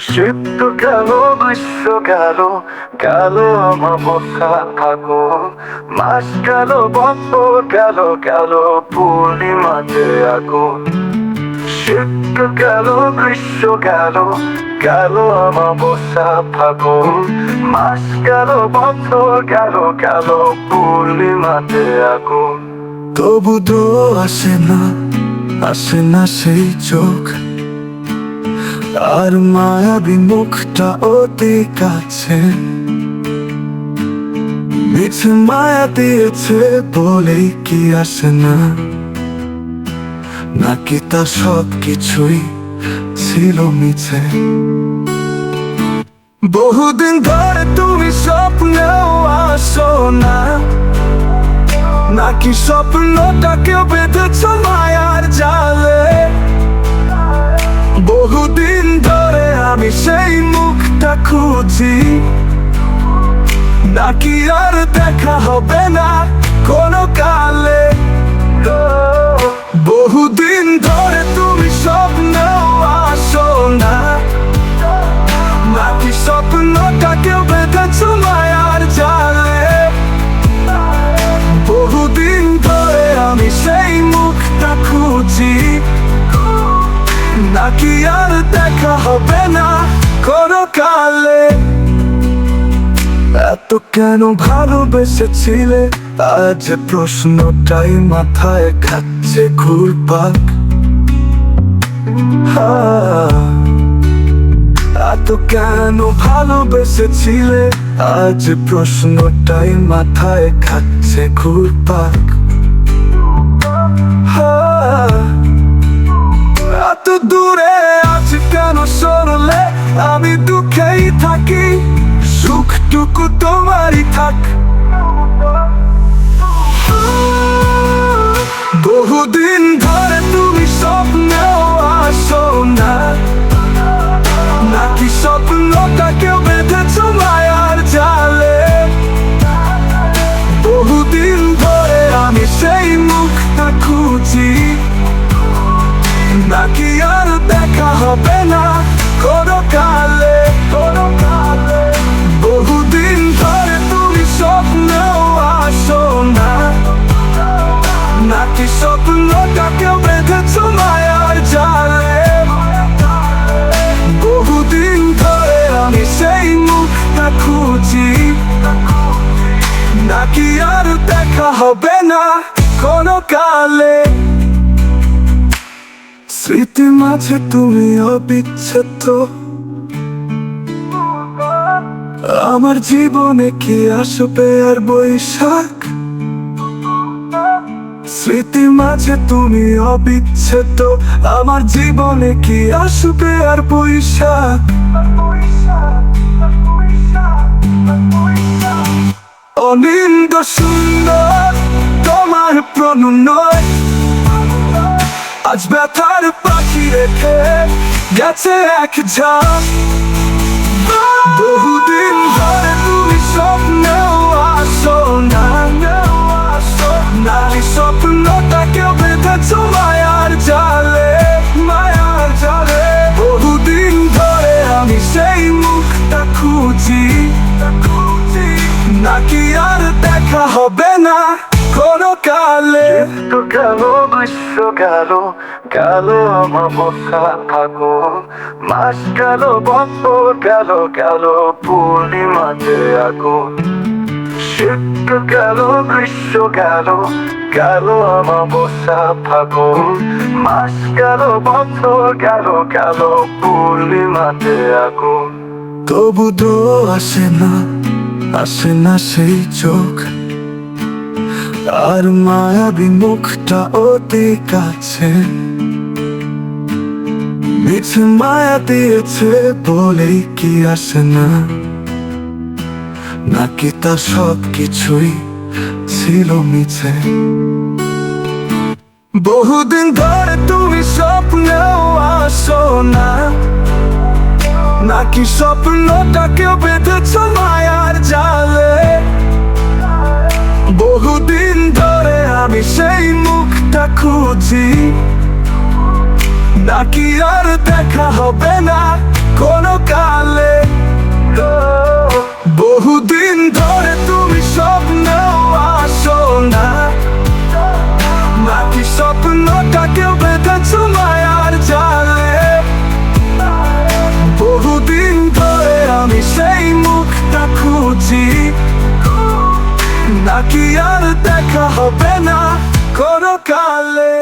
শীত গেল, গ্রীষ্ম গেল, গেল অমাবস্যা ফাগুন। মাস গেল, বছর গেল, গেল পূর্ণিমাতে আগুন। শীত গেল, গ্রীষ্ম গেল, গেল অমাবস্যা ফাগুন। মাস গেল, বছর গেল, গেল পূর্ণিমাতে আগুন। তবু তো আসে না, আসে না সেই চোখ, আর মায়াবী মুখটা অতি কাছে। মিছে মায়া দিয়েছে বলেই কি আসে না, নাকি তা সব কিছুই ছিল মিছে। বহুদিন ধরে তুমি স্বপ্নেও আসো না, নাকি স্বপ্নটাকে বেঁধেছ মায়ার জালে। বহুদিন ধরে আমি সেই মুখটা খুঁজি, নাকি আর দেখা হবে না কোনো কালে। বহুদিন ধরে তুমি স্বপ্নেও আসো না, নাকি স্বপ্নটাকে বেঁধেছ মায়ার জালে। বহুদিন ধরে আমি সেই মুখটা খুঁজি, নাকি আর দেখা হবে না কোনো কালে। এত কেন ভালোবেসেছিলে, আজ প্রশ্নটাই মাথায় খাচ্ছে ঘুরপাক। এত কেন ভালোবেসেছিলে, আজ প্রশ্নটাই মাথায় খাচ্ছে ঘুরপাক। এত দূরে আজ কেন সরলে, আমি দুঃখেই থাকি, সুখটুকু তোমারই থাক। বহুদিন ধরে তুমি স্বপ্নেও আসো না, নাকি স্বপ্নটাকে বেঁধেছ মায়ার জালে। বহুদিন ধরে আমি সেই মুখটা খুঁজি, নাকি আর দেখা হবে না কোনো কালে, কোনো কালে। বহুদিন ধরে তুমি স্বপ্নেও আসো না, নাকি স্বপ্নটাকে বেঁধেছ মায়ার জালে। বহুদিন ধরে আমি সেই মুখটা খুঁজি, নাকি আর দেখা হবে না কোনো কালে। স্মৃতি মাঝে তুমি অবিচ্ছেদ্য, আমার জীবনে কি আসবে আর বৈশাখ। স্মৃতি মাঝে তুমি অবিচ্ছেদ্য, আমার জীবনে কি আসবে আর বৈশাখ। অনিন্দ সুন্দর তোমার প্রণয়, আজ ব্যথার পাখি রেখে গেছে এক ঝাঁক। বহুদিন ধরে তুমি স্বপ্নেও আসো না, নাকি স্বপ্নটাকে বেঁধেছ মায়ার জালে, মায়ার জালে। বহুদিন ধরে আমি সেই মুখটা খুঁজি, নাকি আর দেখা হবে না কোনো কালে। তো গেল, গ্রীষ্ম গেল, গেল অমাবস্যা ফাগুন। মাস গেল, বছর গেল, গেল পূর্ণিমাতে আগুন। শীত গেল, গ্রীষ্ম গেল, গেল অমাবস্যা ফাগুন। মাস গেল, বছর গেল, গেল পূর্ণিমাতে আগুন। তবু তো আসে না, আসে না সেই চোখ, আর মায়াবী মুখটা অতি কাছে। মিছে মায়া দিয়েছে বলেই কি আসে না, নাকি তা সব কিছুই ছিল মিছে। বহুদিন ধরে তুমি স্বপ্নেও আসো না, নাকি স্বপ্নটাকে বেঁধেছ মায়ার জালে। বহুদিন ধরে আমি সেই মুখটা খুঁজি, নাকি আর দেখা হবে না কোনো নাকি আর দেখা হবে না কোনো কালে।